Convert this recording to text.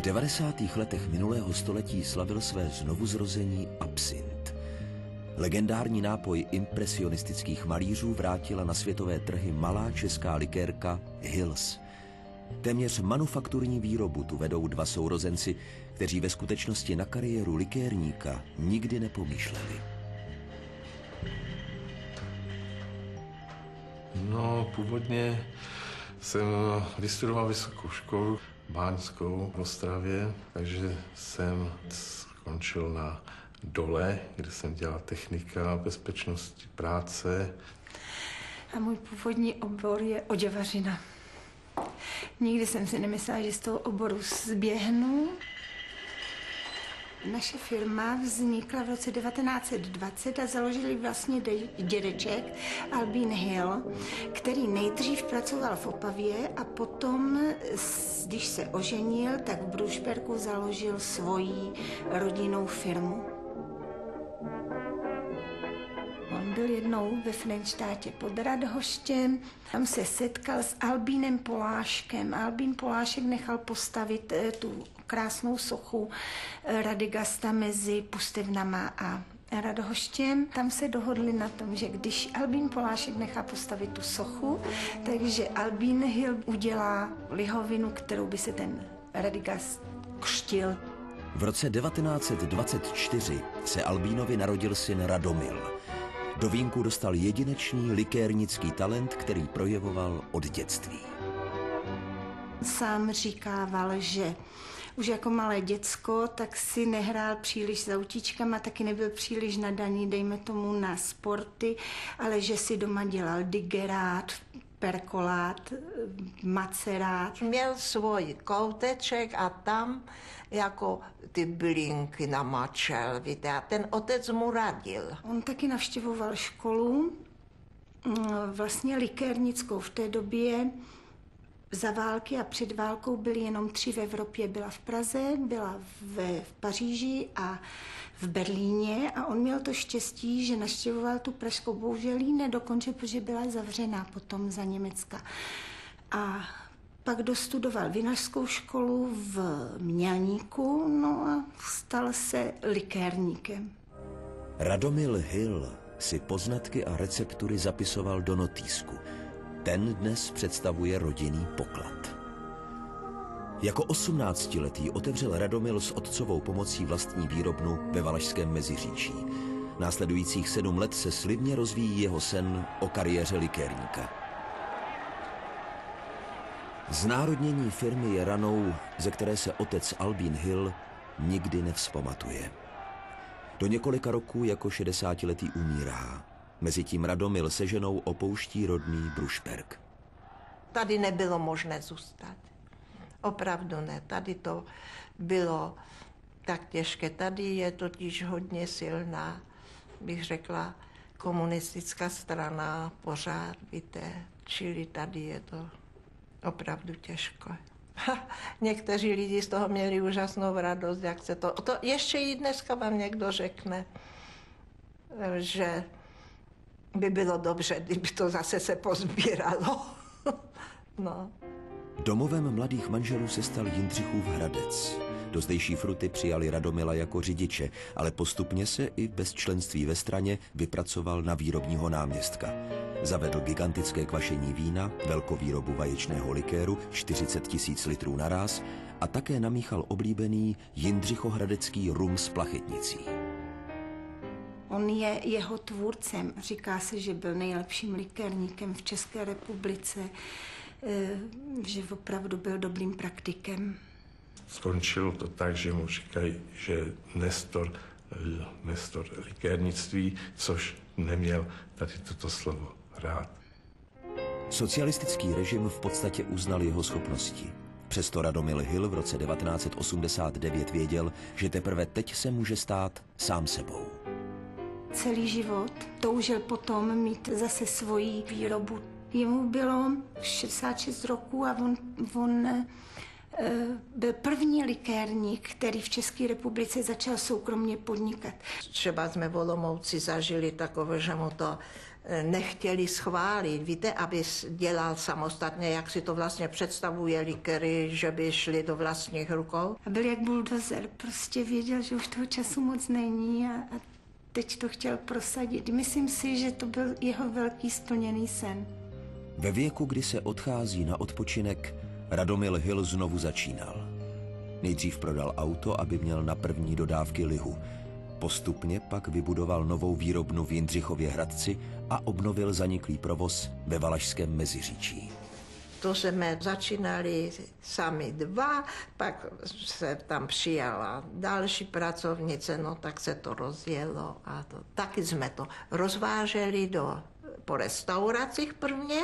V 90. letech minulého století slavil své znovuzrození absint. Legendární nápoj impresionistických malířů vrátila na světové trhy malá česká likérka Hills. Téměř manufakturní výrobu tu vedou dva sourozenci, kteří ve skutečnosti na kariéru likérníka nikdy nepomýšleli. No, původně jsem vystudoval vysokou školu báňskou v Ostravě, takže jsem skončil na dole, kde jsem dělal technika, bezpečnosti práce. A můj původní obor je oděvařina. Nikdy jsem si nemyslela, že z toho oboru zběhnu. Naše firma vznikla v roce 1920 a založili vlastně dědeček Albin Hill, který nejdřív pracoval v Opavě a potom, když se oženil, tak v Brušperku založil svoji rodinnou firmu. On byl jednou ve Frenštátě pod Radhoštěm, tam se setkal s Albínem Poláškem. Albín Polášek nechal postavit tu krásnou sochu Radegasta mezi Pustevnama a Radhoštěm. Tam se dohodli na tom, že když Albín Polášek nechá postavit tu sochu, takže Albín Hill udělá lihovinu, kterou by se ten Radegast křtil. V roce 1924 se Albínovi narodil syn Radomil. Do vínku dostal jedinečný likérnický talent, který projevoval od dětství. Sám říkával, že už jako malé děcko, tak si nehrál příliš s autíčkama, taky nebyl příliš nadaný, dejme tomu, na sporty, ale že si doma dělal digerát, perkolát, macerát. Měl svůj kouteček a tam jako ty bylinky namačel, víte, a ten otec mu radil. On taky navštěvoval školu, vlastně likérnickou. V té době za války a před válkou byly jenom 3 v Evropě. Byla v Praze, byla v Paříži a v Berlíně a on měl to štěstí, že navštěvoval tu pražskou, bohužel ji nedokončil, protože byla zavřená potom za Německa. A pak dostudoval vinařskou školu v Mělníku, no a stal se likérníkem. Radomil Hill si poznatky a receptury zapisoval do notýsku. Ten dnes představuje rodinný poklad. Jako 18letý otevřel Radomil s otcovou pomocí vlastní výrobnu ve Valašském Meziříčí. Následujících 7 let se slibně rozvíjí jeho sen o kariéře likérníka. Znárodnění firmy je ranou, ze které se otec Albin Hill nikdy nevzpamatuje. Do několika roků jako 60letý umírá. Mezitím Radomil se ženou opouští rodný Brušperk. Tady nebylo možné zůstat. Opravdu ne. Tady to bylo tak těžké. Tady je totiž hodně silná, bych řekla, komunistická strana pořád, víte. Čili tady je to opravdu těžko. Někteří lidi z toho měli úžasnou radost, jak se to ještě i dneska vám někdo řekne, že by bylo dobře, kdyby to zase se pozbíralo. No. Domovem mladých manželů se stal Jindřichův Hradec. Do zdejší Fruty přijali Radomila jako řidiče, ale postupně se i bez členství ve straně vypracoval na výrobního náměstka. Zavedl gigantické kvašení vína, velkovýrobu vaječného likéru 40 000 litrů naráz a také namíchal oblíbený jindřichohradecký rum s plachetnicí. On je jeho tvůrcem. Říká se, že byl nejlepším likérníkem v České republice, že opravdu byl dobrým praktikem. Skončilo to tak, že mu říkají, že Nestor likérnictví, což neměl tady toto slovo rád. Socialistický režim v podstatě uznal jeho schopnosti. Přesto Radomil Hill v roce 1989 věděl, že teprve teď se může stát sám sebou. Celý život toužil potom mít zase svoji výrobu. Jemu bylo 66 roků a on byl první likérník, který v České republice začal soukromně podnikat. Třeba jsme v Olomouci zažili takové, že mu to nechtěli schválit. Víte, aby dělal samostatně, jak si to vlastně představuje likéry, že by šli do vlastních rukou. A byl jak buldozer, prostě věděl, že už toho času moc není a teď to chtěl prosadit. Myslím si, že to byl jeho velký splněný sen. Ve věku, kdy se odchází na odpočinek, Radomil Hill znovu začínal. Nejdřív prodal auto, aby měl na první dodávky lihu. Postupně pak vybudoval novou výrobnu v Jindřichově Hradci a obnovil zaniklý provoz ve Valašském Meziříčí. To jsme začínali sami dva, pak se tam přijala další pracovnice, no tak se to rozjelo a taky jsme to rozváželi po restauracích prvně.